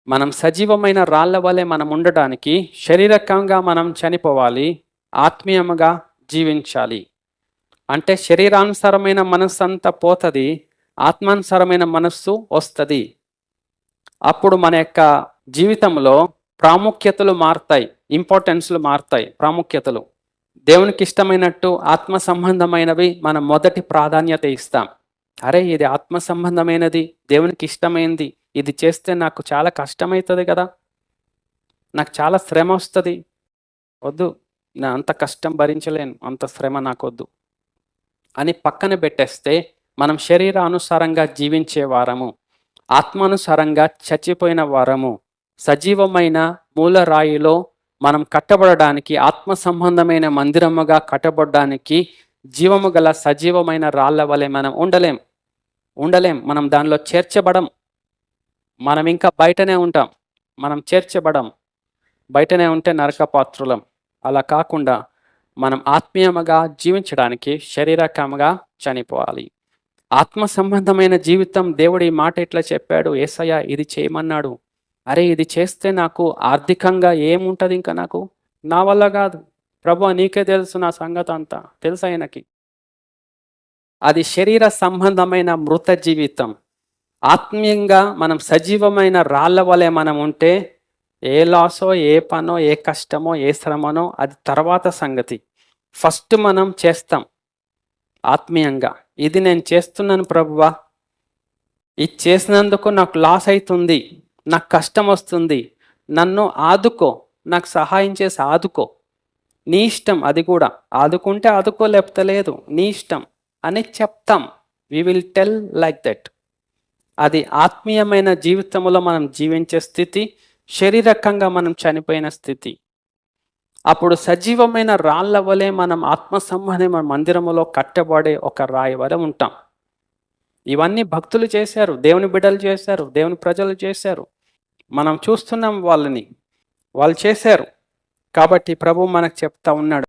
మనం సజీవమైన రాళ్ల వలె మనం ఉండడానికి శారీరకంగా మనం చనిపోవాలి, ఆత్మీయముగా జీవించాలి. అంటే శరీరానుసారమైన మనస్సు అంతా పోతుంది, ఆత్మానుసారమైన మనస్సు వస్తుంది. అప్పుడు మన యొక్క జీవితంలో ప్రాముఖ్యతలు మారుతాయి, ఇంపార్టెన్స్లు మారుతాయి. ప్రాముఖ్యతలు దేవునికి ఇష్టమైనట్టు ఆత్మ సంబంధమైనవి మనం మొదటి ప్రాధాన్యత ఇస్తాం. అరే ఇది ఆత్మ సంబంధమైనది, దేవునికి ఇష్టమైంది, ఇది చేస్తే నాకు చాలా కష్టమవుతుంది కదా, నాకు చాలా శ్రమ వస్తుంది, వద్దు, నా అంత కష్టం భరించలేను, అంత శ్రమ నాకొద్దు అని పక్కన పెట్టేస్తే మనం శరీరానుసారంగా జీవించే వారము, ఆత్మానుసారంగా చచ్చిపోయిన వారము. సజీవమైన మూలరాయిలో మనం కట్టబడడానికి, ఆత్మ సంబంధమైన మందిరముగా కట్టబడడానికి జీవము గల సజీవమైన రాళ్ల వలె మనం ఉండలేం. మనం దానిలో చేర్చబడం. మనం ఇంకా బయటనే ఉంటాం, మనం చేర్చబడం. బయటనే ఉంటే నరక పాత్రులం. అలా కాకుండా మనం ఆత్మీయముగా జీవించడానికి శారీరకంగా చనిపోవాలి. ఆత్మ సంబంధమైన జీవితం, దేవుడు ఈ మాట ఇట్లా చెప్పాడు, యేసయ్య ఇది చేయమన్నాడు. అరే ఇది చేస్తే నాకు ఆర్థికంగా ఏముంటుంది, ఇంకా నాకు నా వల్ల కాదు ప్రభు, నీకే తెలుసు నా సంగతి అంతా తెలుసు ఆయనకి. అది శరీర సంబంధమైన మృత జీవితం. ఆత్మీయంగా మనం సజీవమైన రాళ్ల వలె మనం ఉంటే ఏ లాసో, ఏ పనో, ఏ కష్టమో, ఏ శ్రమనో అది తర్వాత సంగతి. ఫస్ట్ మనం చేస్తాం ఆత్మీయంగా, ఇది నేను చేస్తున్నాను ప్రభువా, ఇది చేసినందుకు నాకు లాస్ అవుతుంది, నాకు కష్టం వస్తుంది, నన్ను ఆదుకో, నాకు సహాయం చేసి ఆదుకో, నీ ఇష్టం. అది కూడా ఆదుకుంటే ఆదుకో, లేకపోతే లేదు, నీ ఇష్టం అని చెప్తాం. We will tell like that. అది ఆత్మీయమైన జీవితంలో మనం జీవించే స్థితి, శారీరకంగా మనం చనిపోయిన స్థితి. అప్పుడు సజీవమైన రాళ్ల వలె మనం ఆత్మ సంబంధమైన మందిరములో కట్టబడే ఒక రాయి వలె ఉంటాం. ఇవన్నీ భక్తులు చేశారు, దేవుని బిడ్డలు చేశారు, దేవుని ప్రజలు చేశారు. మనం చూస్తున్నాం వాళ్ళని, వాళ్ళు చేశారు. కాబట్టి ప్రభు మనకు చెప్తా ఉన్నాడు,